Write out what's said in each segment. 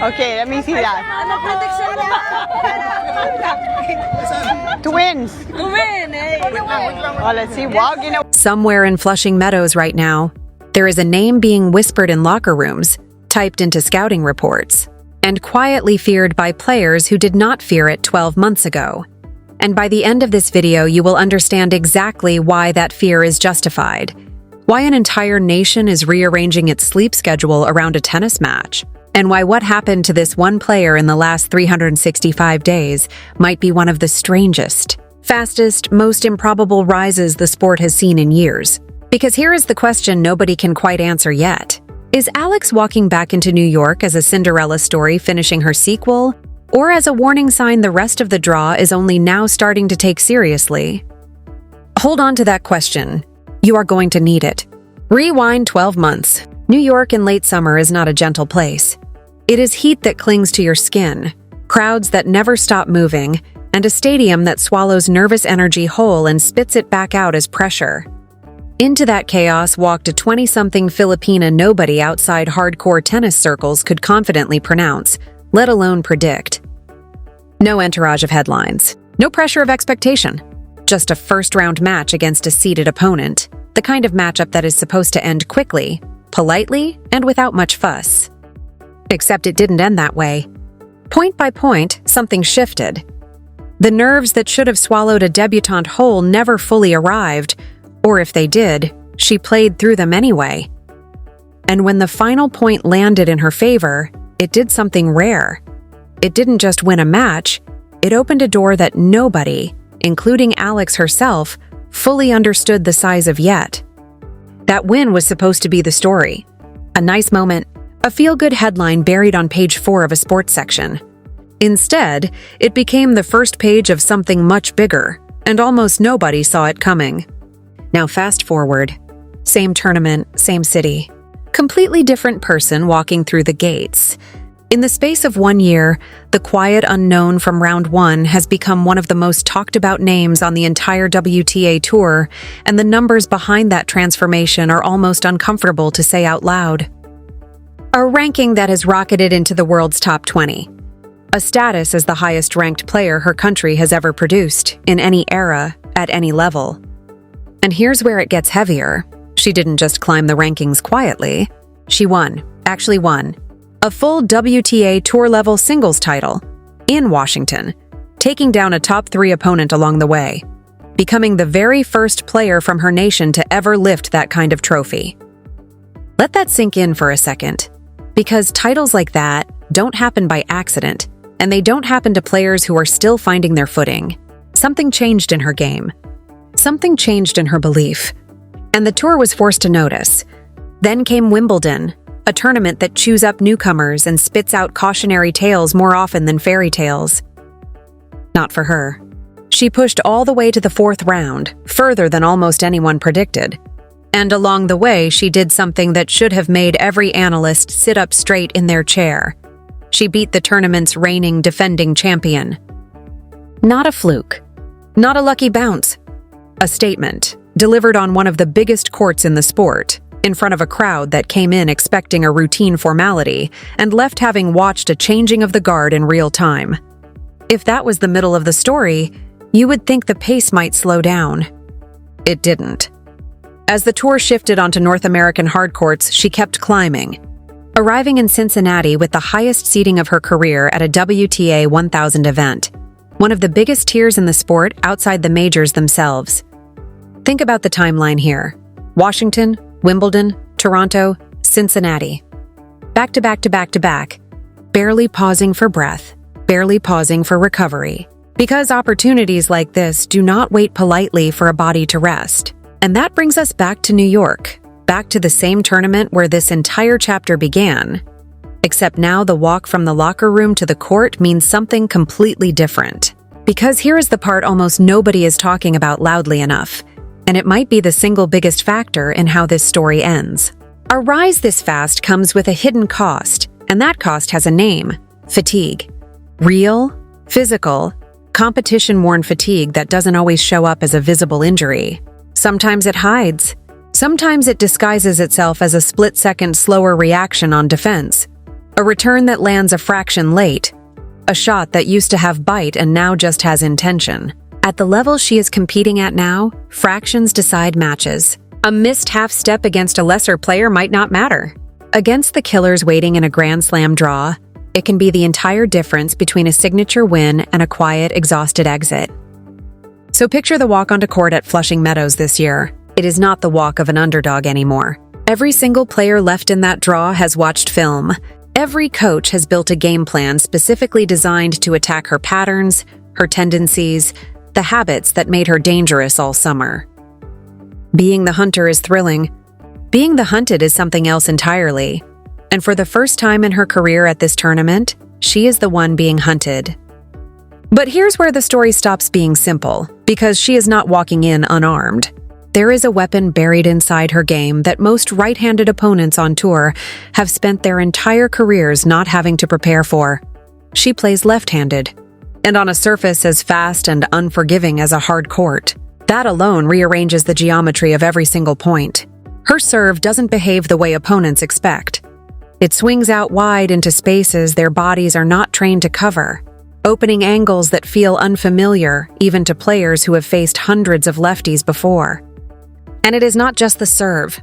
Okay, let me see that. Twins. Oh, let's see. Walking. Somewhere in Flushing Meadows right now, there is a name being whispered in locker rooms, typed into scouting reports, and quietly feared by players who did not fear it 12 months ago. And by the end of this video, you will understand exactly why that fear is justified, why an entire nation is rearranging its sleep schedule around a tennis match, and why what happened to this one player in the last 365 days might be one of the strangest, fastest, most improbable rises the sport has seen in years. Because here is the question nobody can quite answer yet. Is Alex walking back into New York as a Cinderella story finishing her sequel, or as a warning sign the rest of the draw is only now starting to take seriously? Hold on to that question. You are going to need it. Rewind 12 months. New York in late summer is not a gentle place. It is heat that clings to your skin, crowds that never stop moving, and a stadium that swallows nervous energy whole and spits it back out as pressure. Into that chaos walked a 20-something Filipina nobody outside hardcore tennis circles could confidently pronounce, let alone predict. No entourage of headlines, no pressure of expectation, just a first-round match against a seeded opponent, the kind of matchup that is supposed to end quickly, politely, and without much fuss. Except it didn't end that way. Point by point, something shifted. The nerves that should have swallowed a debutante whole never fully arrived, or if they did, she played through them anyway. And when the final point landed in her favor, it did something rare. It didn't just win a match, it opened a door that nobody, including Alex herself, fully understood the size of yet. That win was supposed to be the story. A nice moment, a feel-good headline buried on page 4 of a sports section. Instead, it became the first page of something much bigger, and almost nobody saw it coming. Now fast forward. Same tournament, same city. Completely different person walking through the gates. In the space of 1 year, the quiet unknown from round 1 has become one of the most talked about names on the entire WTA tour, and the numbers behind that transformation are almost uncomfortable to say out loud. A ranking that has rocketed into the world's top 20. A status as the highest-ranked player her country has ever produced, in any era, at any level. And here's where it gets heavier. She didn't just climb the rankings quietly. She won, actually won, a full WTA Tour-level singles title in Washington, taking down a top 3 opponent along the way, becoming the very first player from her nation to ever lift that kind of trophy. Let that sink in for a second, because titles like that don't happen by accident, and they don't happen to players who are still finding their footing. Something changed in her game. Something changed in her belief, and the tour was forced to notice. Then came Wimbledon, a tournament that chews up newcomers and spits out cautionary tales more often than fairy tales. Not for her. She pushed all the way to the 4th round, further than almost anyone predicted. And along the way, she did something that should have made every analyst sit up straight in their chair. She beat the tournament's reigning defending champion. Not a fluke. Not a lucky bounce. A statement, delivered on one of the biggest courts in the sport, in front of a crowd that came in expecting a routine formality and left having watched a changing of the guard in real time. If that was the middle of the story, you would think the pace might slow down. It didn't. As the tour shifted onto North American hardcourts, she kept climbing, arriving in Cincinnati with the highest seeding of her career at a WTA 1000 event, one of the biggest tiers in the sport outside the majors themselves. Think about the timeline here. Washington, Wimbledon, Toronto, Cincinnati. Back to back to back to back. Barely pausing for breath, barely pausing for recovery. Because opportunities like this do not wait politely for a body to rest. And that brings us back to New York, back to the same tournament where this entire chapter began. Except now the walk from the locker room to the court means something completely different. Because here is the part almost nobody is talking about loudly enough, and it might be the single biggest factor in how this story ends. A rise this fast comes with a hidden cost, and that cost has a name: fatigue. Real, physical, competition-worn fatigue that doesn't always show up as a visible injury. Sometimes it hides. Sometimes it disguises itself as a split-second slower reaction on defense. A return that lands a fraction late. A shot that used to have bite and now just has intention. At the level she is competing at now, fractions decide matches. A missed half step against a lesser player might not matter. Against the killers waiting in a Grand Slam draw, it can be the entire difference between a signature win and a quiet, exhausted exit. So picture the walk onto court at Flushing Meadows this year. It is not the walk of an underdog anymore. Every single player left in that draw has watched film. Every coach has built a game plan specifically designed to attack her patterns, her tendencies, the habits that made her dangerous all summer. Being the hunter is thrilling. Being the hunted is something else entirely. And for the first time in her career at this tournament, she is the one being hunted. But here's where the story stops being simple, because she is not walking in unarmed. There is a weapon buried inside her game that most right-handed opponents on tour have spent their entire careers not having to prepare for. She plays left-handed, and on a surface as fast and unforgiving as a hard court. That alone rearranges the geometry of every single point. Her serve doesn't behave the way opponents expect. It swings out wide into spaces their bodies are not trained to cover, opening angles that feel unfamiliar even to players who have faced hundreds of lefties before. And it is not just the serve.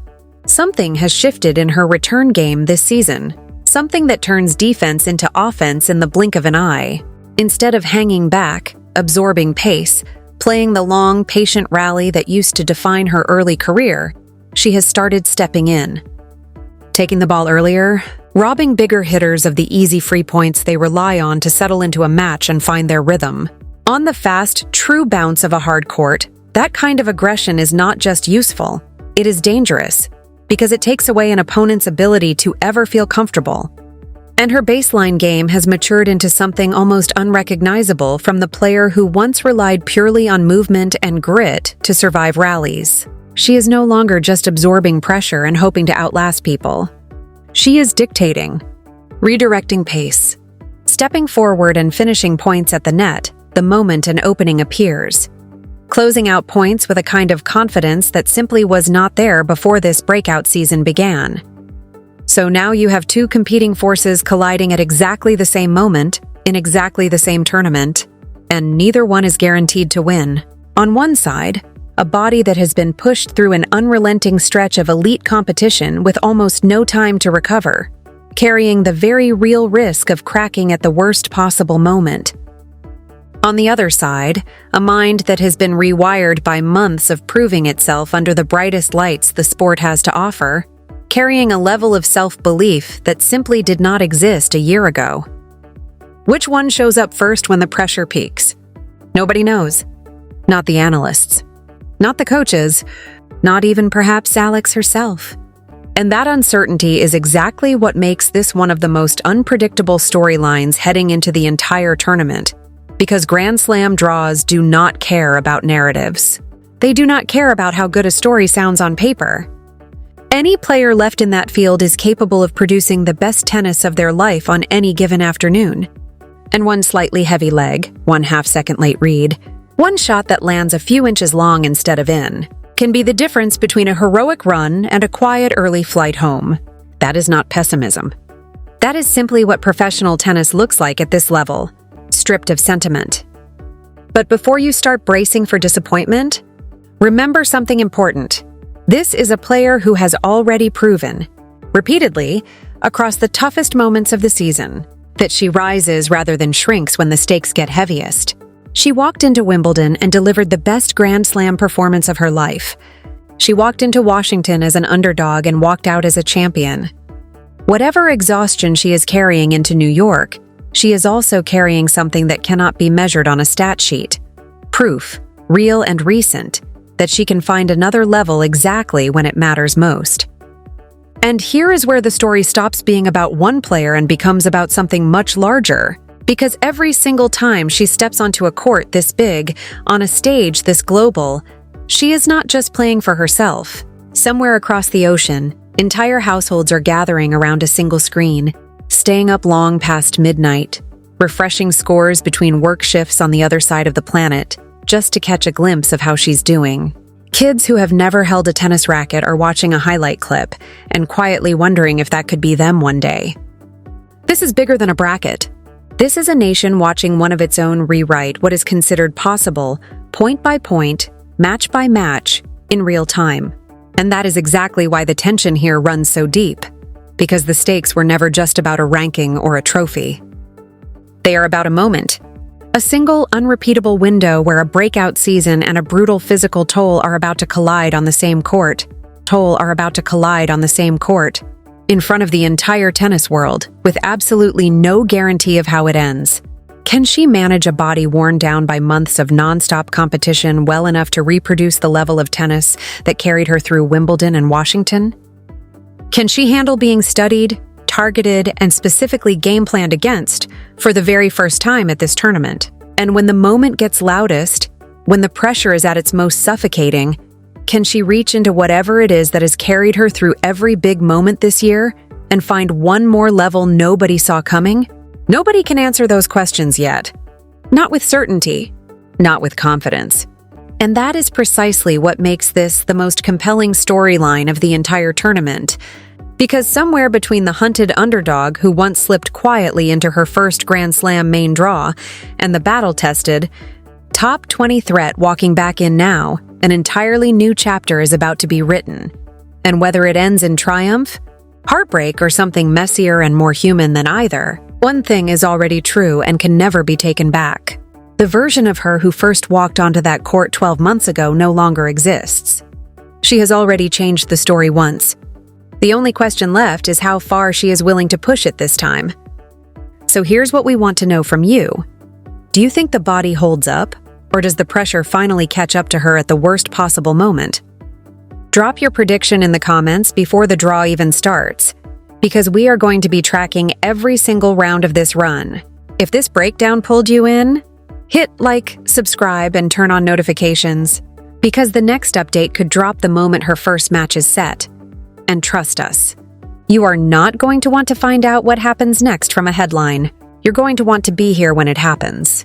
Something has shifted in her return game this season, something that turns defense into offense in the blink of an eye. Instead of hanging back, absorbing pace, playing the long, patient rally that used to define her early career, she has started stepping in. Taking the ball earlier, robbing bigger hitters of the easy free points they rely on to settle into a match and find their rhythm. On the fast, true bounce of a hard court, that kind of aggression is not just useful, it is dangerous, because it takes away an opponent's ability to ever feel comfortable. And her baseline game has matured into something almost unrecognizable from the player who once relied purely on movement and grit to survive rallies. She is no longer just absorbing pressure and hoping to outlast people. She is dictating, redirecting pace, stepping forward and finishing points at the net the moment an opening appears, closing out points with a kind of confidence that simply was not there before this breakout season began. So now you have two competing forces colliding at exactly the same moment, in exactly the same tournament, and neither one is guaranteed to win. On one side, a body that has been pushed through an unrelenting stretch of elite competition with almost no time to recover, carrying the very real risk of cracking at the worst possible moment. On the other side, a mind that has been rewired by months of proving itself under the brightest lights the sport has to offer, carrying a level of self-belief that simply did not exist a year ago. Which one shows up first when the pressure peaks? Nobody knows. Not the analysts. Not the coaches. Not even perhaps Alex herself. And that uncertainty is exactly what makes this one of the most unpredictable storylines heading into the entire tournament. Because Grand Slam draws do not care about narratives. They do not care about how good a story sounds on paper. Any player left in that field is capable of producing the best tennis of their life on any given afternoon. And one slightly heavy leg, one half-second late read, one shot that lands a few inches long instead of in, can be the difference between a heroic run and a quiet early flight home. That is not pessimism. That is simply what professional tennis looks like at this level, stripped of sentiment. But before you start bracing for disappointment, remember something important. This is a player who has already proven, repeatedly, across the toughest moments of the season, that she rises rather than shrinks when the stakes get heaviest. She walked into Wimbledon and delivered the best Grand Slam performance of her life. She walked into Washington as an underdog and walked out as a champion. Whatever exhaustion she is carrying into New York, she is also carrying something that cannot be measured on a stat sheet. Proof, real and recent, that she can find another level exactly when it matters most. And here is where the story stops being about one player and becomes about something much larger. Because every single time she steps onto a court this big, on a stage this global, she is not just playing for herself. Somewhere across the ocean, entire households are gathering around a single screen, staying up long past midnight, refreshing scores between work shifts on the other side of the planet, just to catch a glimpse of how she's doing. Kids who have never held a tennis racket are watching a highlight clip and quietly wondering if that could be them one day. This is bigger than a bracket. This is a nation watching one of its own rewrite what is considered possible, point by point, match by match, in real time. And that is exactly why the tension here runs so deep, because the stakes were never just about a ranking or a trophy. They are about a moment. A single, unrepeatable window where a breakout season and a brutal physical toll are about to collide on the same court. In front of the entire tennis world, with absolutely no guarantee of how it ends. Can she manage a body worn down by months of non-stop competition well enough to reproduce the level of tennis that carried her through Wimbledon and Washington? Can she handle being studied, targeted, and specifically game-planned against for the very first time at this tournament? And when the moment gets loudest, when the pressure is at its most suffocating, can she reach into whatever it is that has carried her through every big moment this year and find one more level nobody saw coming? Nobody can answer those questions yet. Not with certainty, not with confidence. And that is precisely what makes this the most compelling storyline of the entire tournament. Because somewhere between the hunted underdog who once slipped quietly into her first Grand Slam main draw and the battle-tested, top 20 threat walking back in now, an entirely new chapter is about to be written. And whether it ends in triumph, heartbreak, or something messier and more human than either, one thing is already true and can never be taken back. The version of her who first walked onto that court 12 months ago no longer exists. She has already changed the story once. The only question left is how far she is willing to push it this time. So here's what we want to know from you. Do you think the body holds up, or does the pressure finally catch up to her at the worst possible moment? Drop your prediction in the comments before the draw even starts, because we are going to be tracking every single round of this run. If this breakdown pulled you in, hit like, subscribe, and turn on notifications, because the next update could drop the moment her first match is set. And trust us, you are not going to want to find out what happens next from a headline. You're going to want to be here when it happens.